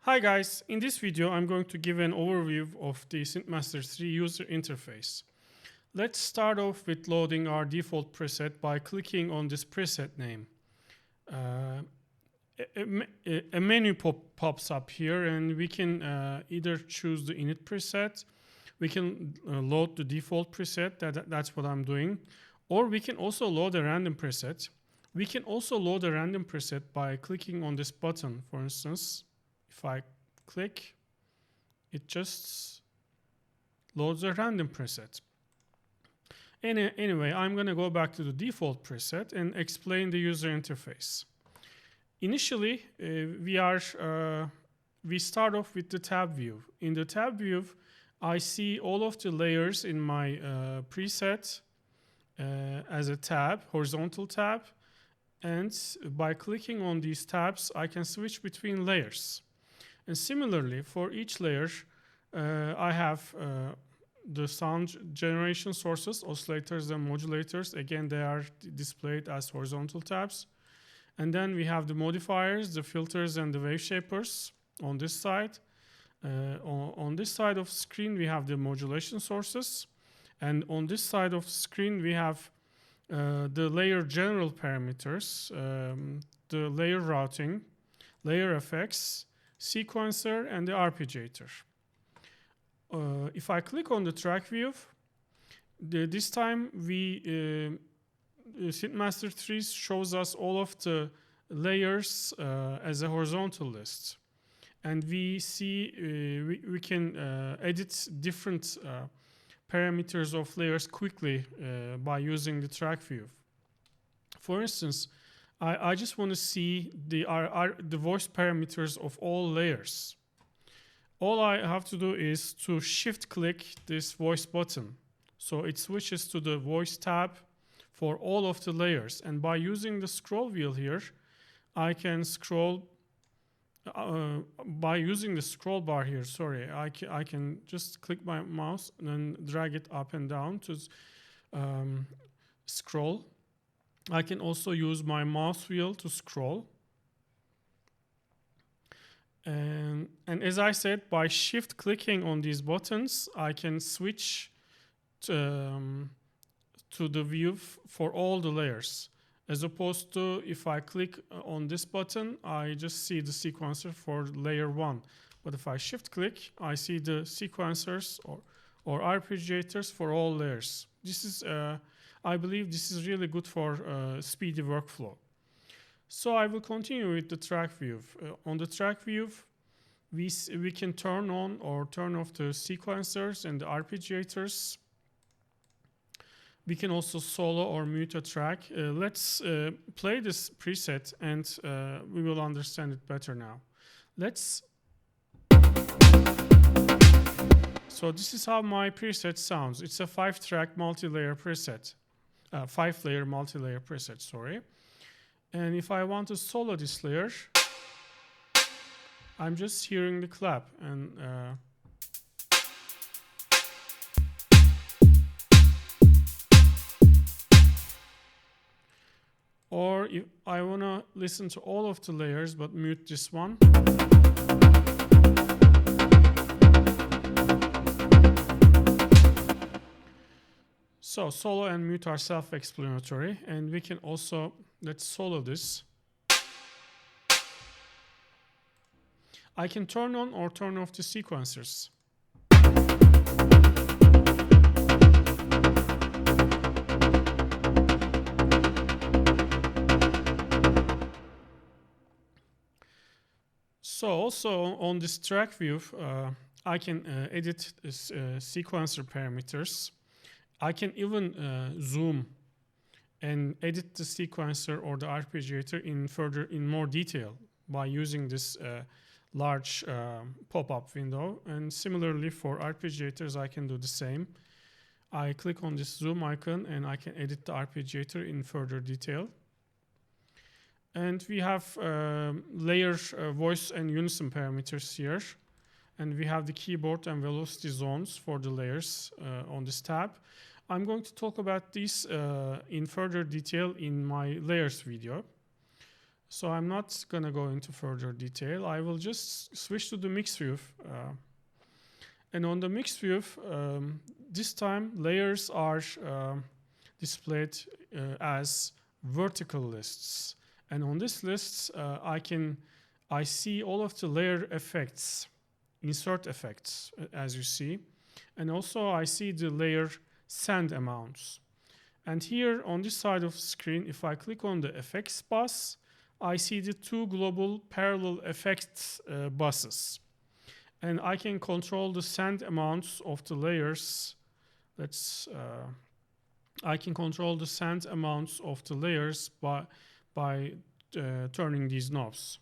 Hi guys, in this video I'm going to give an overview of the SynthMaster 3 user interface. Let's start off with loading our default preset by clicking on this preset name. A menu pops up here, and we can either choose the init preset, we can load the default preset, that's what I'm doing, or we can also load a random preset. We can also load a random preset by clicking on this button. For instance, if I click, it just loads a random preset. Anyway, I'm going to go back to the default preset and explain the user interface. Initially, we start off with the tab view. In the tab view, I see all of the layers in my preset as a tab, horizontal tab. And by clicking on these tabs, I can switch between layers. And similarly, for each layer, I have the sound generation sources, oscillators and modulators. Again, they are displayed as horizontal tabs. And then we have the modifiers, the filters, and the wave shapers on this side. On this side of the screen, we have the modulation sources. And on this side of the screen, we have the layer general parameters, the layer routing, layer effects, sequencer, and the arpeggiator. If I click on the track view, this time SynthMaster 3 shows us all of the layers as a horizontal list. And we see we can edit different parameters of layers quickly by using the track view. For instance, I just want to see the voice parameters of all layers. All I have to do is to shift click this voice button. So it switches to the voice tab for all of the layers. And by using the scroll wheel here, I can scroll by using the scroll bar here, I can just click my mouse and then drag it up and down to scroll. I can also use my mouse wheel to scroll. And as I said, by shift clicking on these buttons, I can switch to the view for all the layers. As opposed to if I click on this button, I just see the sequencer for layer 1. But if I shift click, I see the sequencers or arpeggiators for all layers. This is, I believe this is really good for speedy workflow. So I will continue with the track view. On the track view, we can turn on or turn off the sequencers and the arpeggiators. We can also solo or mute a track. Let's play this preset and we will understand it better now. So this is how my preset sounds. It's a 5-track multi-layer preset. 5-layer multi-layer preset, sorry. And if I want to solo this layer, I'm just hearing the clap. And or if I want to listen to all of the layers but mute this one. So solo and mute are self-explanatory, and we can also, let's solo this. I can turn on or turn off the sequencers. So also on this track view, I can edit sequencer parameters. I can even zoom and edit the sequencer or the arpeggiator in more detail by using this large pop-up window. And similarly for arpeggiators, I can do the same. I click on this zoom icon and I can edit the arpeggiator in further detail. And we have layer voice and unison parameters here. And we have the keyboard and velocity zones for the layers on this tab. I'm going to talk about these in further detail in my layers video. So I'm not going to go into further detail. I will just switch to the mix view. And on the mix view, this time layers are displayed as vertical lists. And on these lists, I see all of the layer effects, insert effects, as you see. And also I see the layer send amounts. And here on this side of the screen, if I click on the effects bus, I see the two global parallel effects buses. And I can control the send amounts of the layers. I can control the send amounts of the layers by turning these knobs.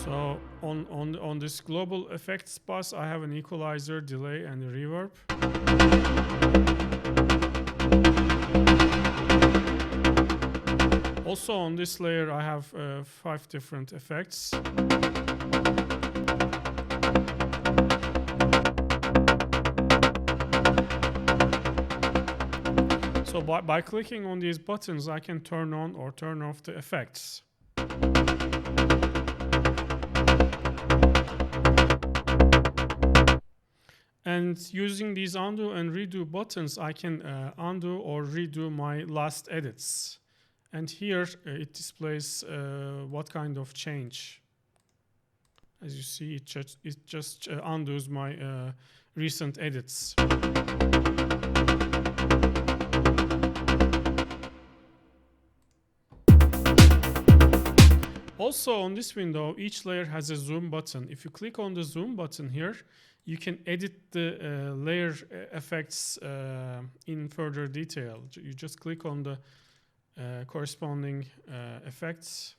So on this global effects bus, I have an equalizer, delay, and a reverb. Also on this layer, I have 5 different effects. So by clicking on these buttons, I can turn on or turn off the effects. And using these undo and redo buttons, I can undo or redo my last edits. And here it displays what kind of change. As you see, it just undoes my recent edits. Also on this window, each layer has a zoom button. If you click on the zoom button here, you can edit the layer effects in further detail. You just click on the corresponding effects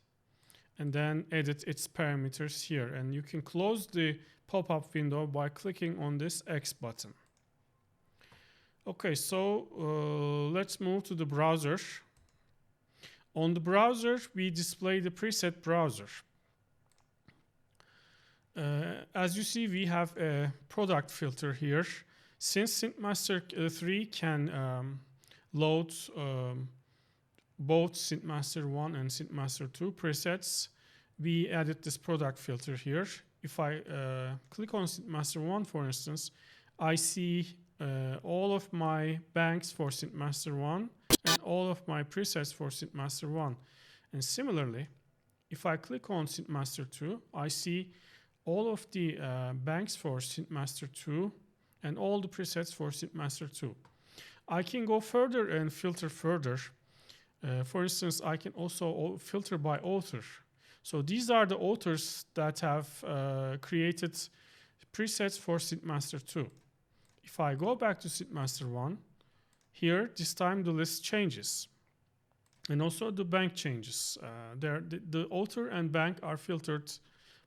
and then edit its parameters here. And you can close the pop-up window by clicking on this X button. Okay, so let's move to the browser. On the browser, we display the preset browser. As you see, we have a product filter here. Since SynthMaster 3 can load both SynthMaster 1 and SynthMaster 2 presets, we added this product filter here. If I click on SynthMaster 1, for instance, I see all of my banks for SynthMaster 1 and all of my presets for SynthMaster 1. And similarly, if I click on SynthMaster 2, I see all of the banks for SynthMaster 2 and all the presets for SynthMaster 2. I can go further and filter further. For instance, I can also filter by author. So these are the authors that have created presets for SynthMaster 2. If I go back to SynthMaster 1, here, this time the list changes. And also the bank changes. The author and bank are filtered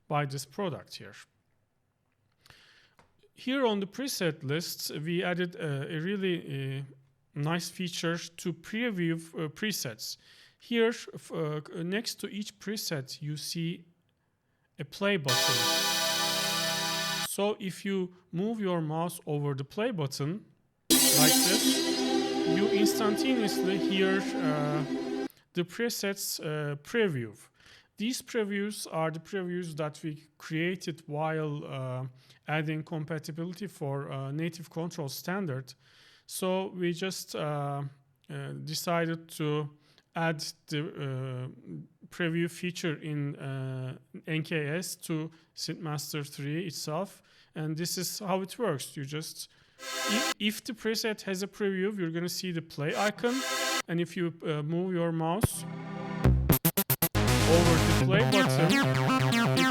by this product here. Here on the preset lists, we added a really nice feature to preview presets. Here, next to each preset, you see a play button. So if you move your mouse over the play button, like this, you instantaneously hear the presets preview. These previews are the previews that we created while adding compatibility for native control standard. So we just decided to add the preview feature in NKS to SynthMaster 3 itself. And this is how it works. You just, if the preset has a preview, you're going to see the play icon. And if you move your mouse over the play button,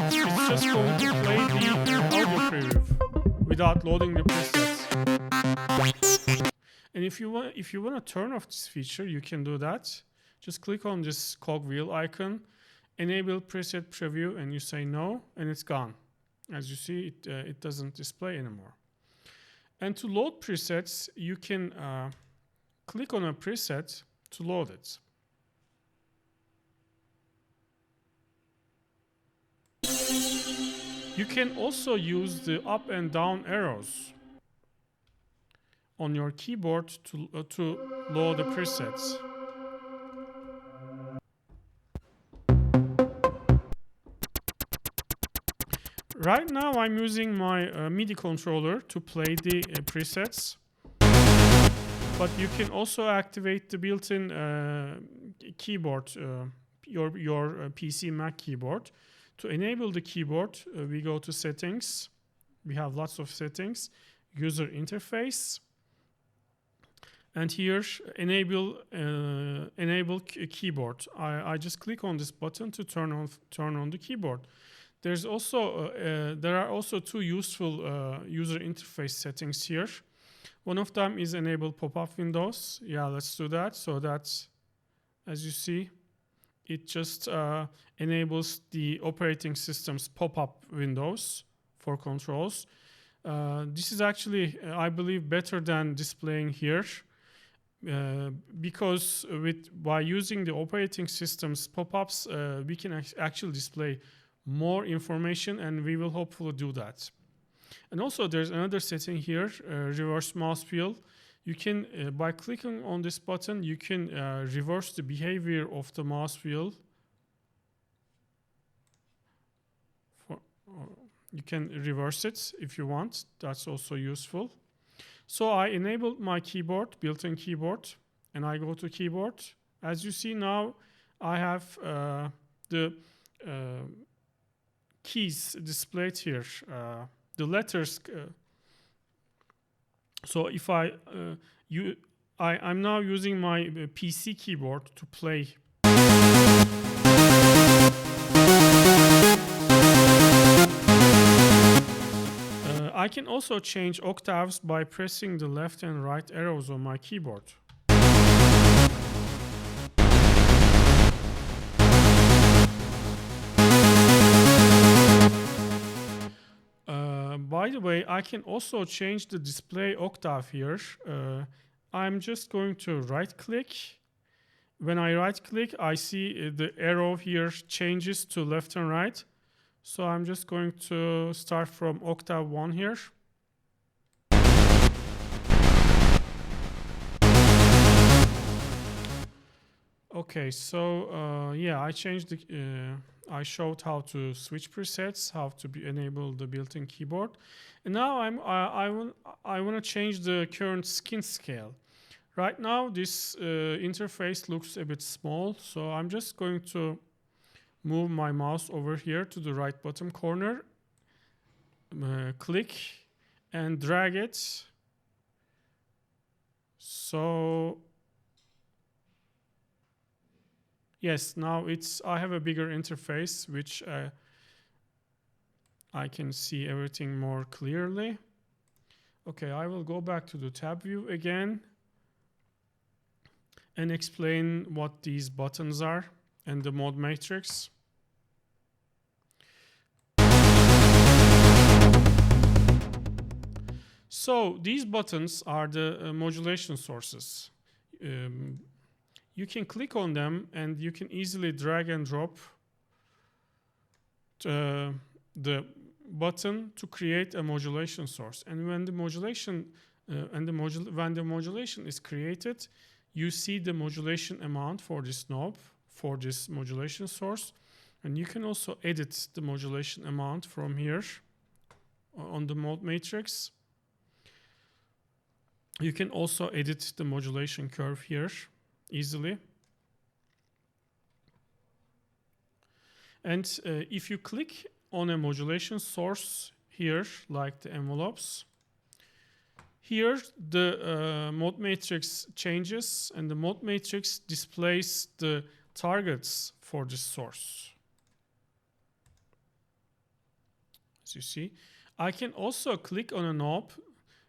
it's just going to play the audio preview without loading the presets. And if you want to turn off this feature, you can do that. Just click on this cogwheel icon, enable preset preview, and you say no, and it's gone. As you see, it doesn't display anymore. And to load presets, you can click on a preset to load it. You can also use the up and down arrows on your keyboard to load the presets. Right now I'm using my MIDI controller to play the presets, but you can also activate the built-in keyboard, your PC Mac keyboard. To enable the keyboard, we go to settings. We have lots of settings. User interface. And here, enable keyboard. I just click on this button to turn on the keyboard. There's also there are also two useful user interface settings here. One of them is enable pop-up windows. Yeah, let's do that. So that's, as you see, it just enables the operating system's pop-up windows for controls. This is actually, I believe, better than displaying here. Because by using the operating system's pop-ups, we can actually display more information, and we will hopefully do that. And also there's another setting here, reverse mouse wheel. You can, by clicking on this button, you can reverse the behavior of the mouse wheel. You can reverse it if you want. That's also useful. So I enabled my keyboard, built-in keyboard, and I go to keyboard. As you see now, I have the keys displayed here, the letters. So if I'm now using my PC keyboard to play. I can also change octaves by pressing the left and right arrows on my keyboard. By the way, I can also change the display octave here. I'm just going to right-click. When I right-click, I see the arrow here changes to left and right. So I'm just going to start from octave 1 here. Okay, so yeah, I changed the. I showed how to switch presets, how to enable the built-in keyboard, and now I want to change the current skin scale. Right now, this interface looks a bit small, so I'm just going to move my mouse over here to the right bottom corner, click, and drag it. So yes, now I have a bigger interface, which I can see everything more clearly. Okay, I will go back to the tab view again and explain what these buttons are and the mode matrix. So these buttons are the modulation sources. You can click on them and you can easily drag and drop the button to create a modulation source. And when the modulation is created, you see the modulation amount for this knob, for this modulation source, and you can also edit the modulation amount from here on the mode matrix. You can also edit the modulation curve here easily. And if you click on a modulation source here, like the envelopes, here the mode matrix changes, and the mode matrix displays the targets for this source. As you see, I can also click on a knob.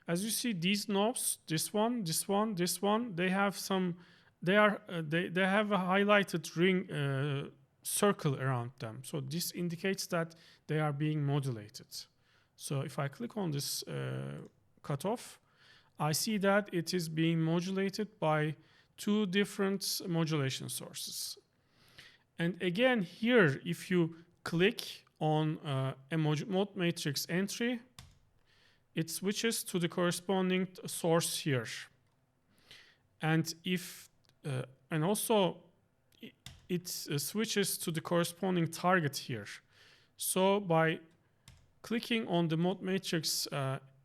As you see, these knobs, this one, this one, this one, they have some. They have a highlighted ring circle around them. So this indicates that they are being modulated. So if I click on this cutoff, I see that it is being modulated by two different modulation sources. And again, here, if you click on a mode matrix entry, it switches to the corresponding source here. And if and also it switches to the corresponding target here. So by clicking on the mode matrix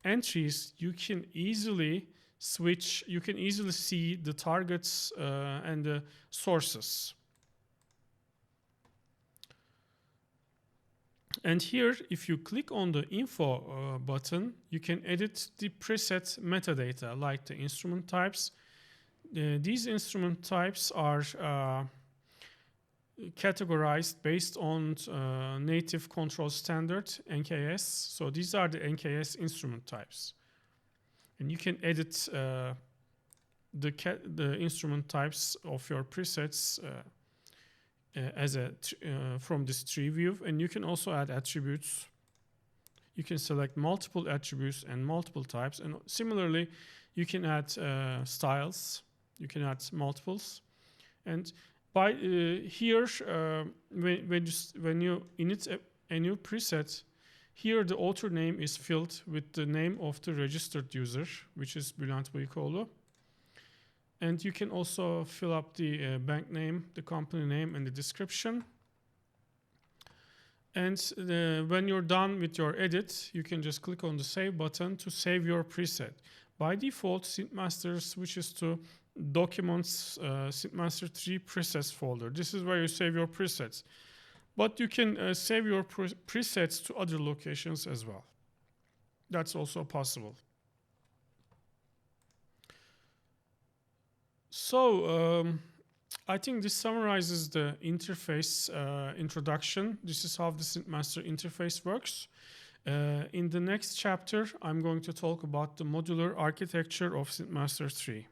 entries, you can easily switch, you can easily see the targets and the sources. And here, if you click on the info button, you can edit the preset metadata, like the instrument types. These instrument types are categorized based on native control standard, NKS. So these are the NKS instrument types. And you can edit the instrument types of your presets from this tree view, and you can also add attributes. You can select multiple attributes and multiple types, and similarly you can add styles. You can add multiples, and by here when you init a new preset, here the author name is filled with the name of the registered user, which is Bülent Bıyıkoğlu. And you can also fill up the bank name, the company name, and the description. And when you're done with your edit, you can just click on the Save button to save your preset. By default, SynthMaster switches to Documents SynthMaster 3 presets folder. This is where you save your presets. But you can save your presets to other locations as well. That's also possible. So I think this summarizes the interface introduction. This is how the SynthMaster interface works. In the next chapter, I'm going to talk about the modular architecture of SynthMaster 3.